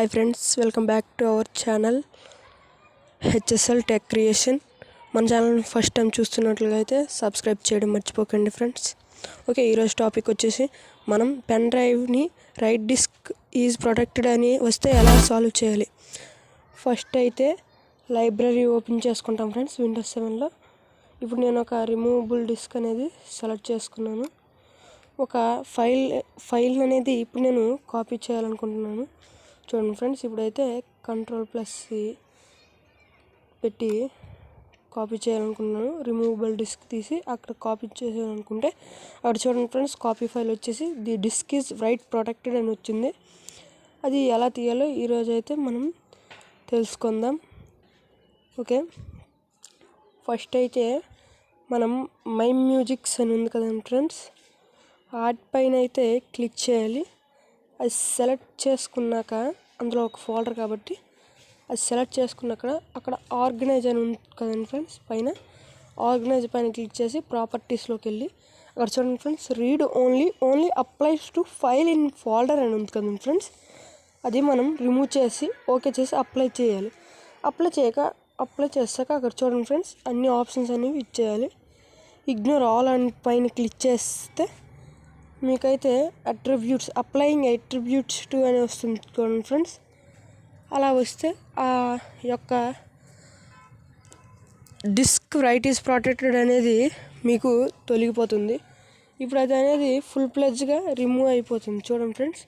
Hi friends, welcome back to our channel HSL Tech Creation. మన ఛానల్ని first time చూస్తున్నట్లయితే subscribe చేయడం మర్చిపోకండి ఫ్రెండ్స్. ఓకే, ఈరోజు టాపిక్ వచ్చేసి మనం పెన్ డ్రైవ్ని రైట్ డిస్క్ ఈజ్ ప్రొటెక్టెడ్ అని వస్తే ఎలా సాల్వ్ చేయాలి. ఫస్ట్ అయితే లైబ్రరీ ఓపెన్ చేసుకుంటాం ఫ్రెండ్స్ విండోస్ 7లో. ఇప్పుడు నేను ఒక రిమూవబుల్ డిస్క్ అనేది సెలెక్ట్ చేసుకున్నాను. ఒక ఫైల్ అనేది ఇప్పుడు నేను కాపీ చేయాలనుకుంటున్నాను. చూడండి ఫ్రెండ్స్, ఇప్పుడైతే Ctrl+C పెట్టి కాపీ చేయాలనుకుంటున్నాను. రిమూవబుల్ డిస్క్ తీసి అక్కడ కాపీ చేయాలనుకుంటే అక్కడ చూడండి ఫ్రెండ్స్, కాపీ ఫైల్ వచ్చేసి the disk is write protected అని వచ్చింది. అది ఎలా తీయాలో ఈరోజు అయితే మనం తెలుసుకుందాం. ఓకే, ఫస్ట్ అయితే మనం మై మ్యూజిక్స్ అని ఉంది కదండి ఫ్రెండ్స్, వాటిపైన అయితే క్లిక్ చేయాలి. అది సెలెక్ట్ చేసుకున్నాక అందులో ఒక ఫోల్డర్ కాబట్టి అది సెలెక్ట్ చేసుకున్నాక అక్కడ ఆర్గనైజ్ అని ఉంది కదండి ఫ్రెండ్స్, పైన ఆర్గనైజ్ పైన క్లిక్ చేసి ప్రాపర్టీస్లోకి వెళ్ళి అక్కడ చూడండి friends, read only applies to file in folder అని ఉంది కదండి ఫ్రెండ్స్. అది మనం రిమూవ్ చేసి ఓకే చేసి అప్లై చేయాలి. అప్లై చేశాక అక్కడ చూడండి ఫ్రెండ్స్, అన్ని ఆప్షన్స్ అనేవి ఇచ్చేయాలి. ఇగ్నోర్ ఆల్ అని పైన క్లిక్ చేస్తే మీకైతే అప్లయింగ్ అట్రిబ్యూట్స్ టు అని వస్తుంది చూడండి ఫ్రెండ్స్. అలా వస్తే ఆ యొక్క డిస్క్ రైట్ ఈజ్ ప్రొటెక్టెడ్ అనేది మీకు తొలగిపోతుంది. ఇప్పుడు అది అనేది ఫుల్ ప్లెడ్జ్గా రిమూవ్ అయిపోతుంది. చూడండి ఫ్రెండ్స్,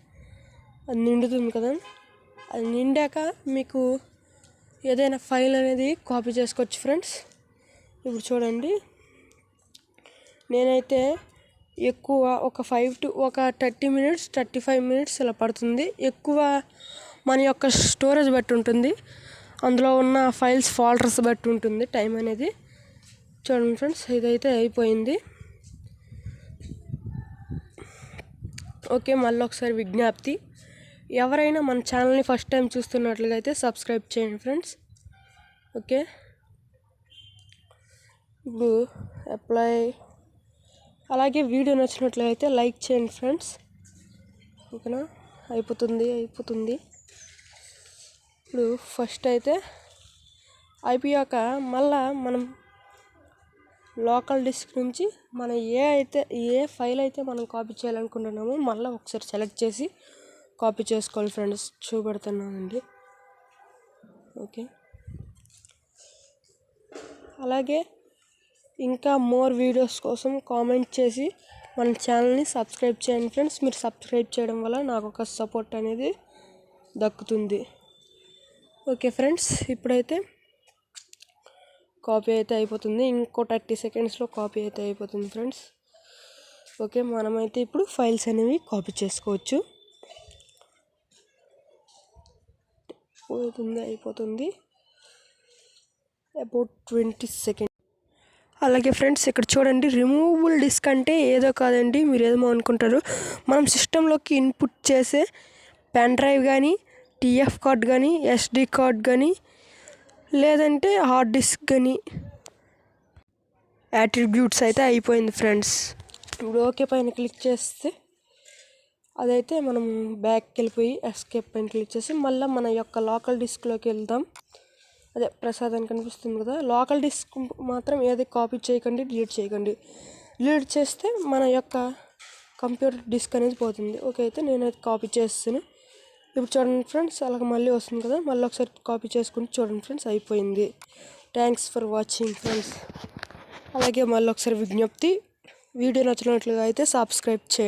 అది నిండుతుంది కదా. అది నిండాక మీకు ఏదైనా ఫైల్ అనేది కాపీ చేసుకోవచ్చు ఫ్రెండ్స్. ఇప్పుడు చూడండి, నేనైతే ఎక్కువ ఒక 30 minutes 35 minutes ఇలా పడుతుంది. ఎక్కువ మన యొక్క స్టోరేజ్ బట్టి ఉంటుంది, అందులో ఉన్న ఫైల్స్ ఫోల్డర్స్ బట్టి ఉంటుంది టైం అనేది. చూడండి ఫ్రెండ్స్, ఇదైతే అయిపోయింది. ఓకే, మళ్ళీ ఒకసారి విజ్ఞప్తి, ఎవరైనా మన ఛానల్ని ఫస్ట్ టైం చూస్తున్నట్లుగా అయితే సబ్స్క్రైబ్ చేయండి ఫ్రెండ్స్. ఓకే, ఇప్పుడు అప్లై, అలాగే వీడియో నచ్చినట్లయితే లైక్ చేయండి ఫ్రెండ్స్. ఓకేనా, అయిపోతుంది. ఇప్పుడు ఫస్ట్ అయితే అయిపోయాక మళ్ళా మనం లోకల్ డిస్క్ నుంచి మనం ఏ ఫైల్ అయితే మనం కాపీ చేయాలనుకుంటున్నామో మళ్ళీ ఒకసారి సెలెక్ట్ చేసి కాపీ చేసుకోవాలి ఫ్రెండ్స్. చూపెడుతున్నానండి. ఓకే, అలాగే ఇంకా మోర్ వీడియోస్ కోసం కామెంట్ చేసి మన ఛానల్ని సబ్స్క్రైబ్ చేయండి ఫ్రెండ్స్. మీరు సబ్స్క్రైబ్ చేయడం వల్ల నాకు ఒక సపోర్ట్ అనేది దక్కుతుంది. ఓకే ఫ్రెండ్స్, ఇప్పుడైతే కాపీ అయితే అయిపోతుంది. ఇంకో 30 secondsలో కాపీ అయితే అయిపోతుంది ఫ్రెండ్స్. ఓకే, మనమైతే ఇప్పుడు ఫైల్స్ అనేవి కాపీ చేసుకోవచ్చు. అయిపోతుంది అబౌట్ 20 seconds. అలాగే ఫ్రెండ్స్, ఇక్కడ చూడండి, రిమూవబుల్ డిస్క్ అంటే ఏదో కాదండి, మీరు ఏమో అనుకుంటారు. మనం సిస్టంలోకి ఇన్పుట్ చేసే పెన్ డ్రైవ్ కానీ, టీఎఫ్ కార్డ్ కానీ, ఎస్డి కార్డ్ కానీ, లేదంటే హార్డ్ డిస్క్ కానీ అట్రిబ్యూట్స్ అయితే అయిపోయింది ఫ్రెండ్స్. ఇప్పుడు ఓకే పైన క్లిక్ చేస్తే అదైతే మనం బ్యాక్కి వెళ్ళిపోయి ఎస్కేప్ పైన క్లిక్ చేసి మళ్ళీ మన యొక్క లోకల్ డిస్క్లోకి వెళ్దాం. అదే ప్రసాద్ అని కనిపిస్తుంది కదా, లోకల్ డిస్క్ మాత్రం ఏది కాపీ చేయకండి, డిలీట్ చేయకండి. డిలీట్ చేస్తే మన యొక్క కంప్యూటర్ డిస్క్ అనేది పోతుంది. ఓకే, అయితే నేనైతే కాపీ చేస్తాను. ఇప్పుడు చూడండి ఫ్రెండ్స్, అలాగే మళ్ళీ వస్తుంది కదా, మళ్ళీ ఒకసారి కాపీ చేసుకుని చూడండి ఫ్రెండ్స్, అయిపోయింది. Thanks for watching friends. అలాగే మళ్ళీ ఒకసారి విజ్ఞప్తి, వీడియో నచ్చినట్లుగా అయితే సబ్స్క్రైబ్ చేయండి.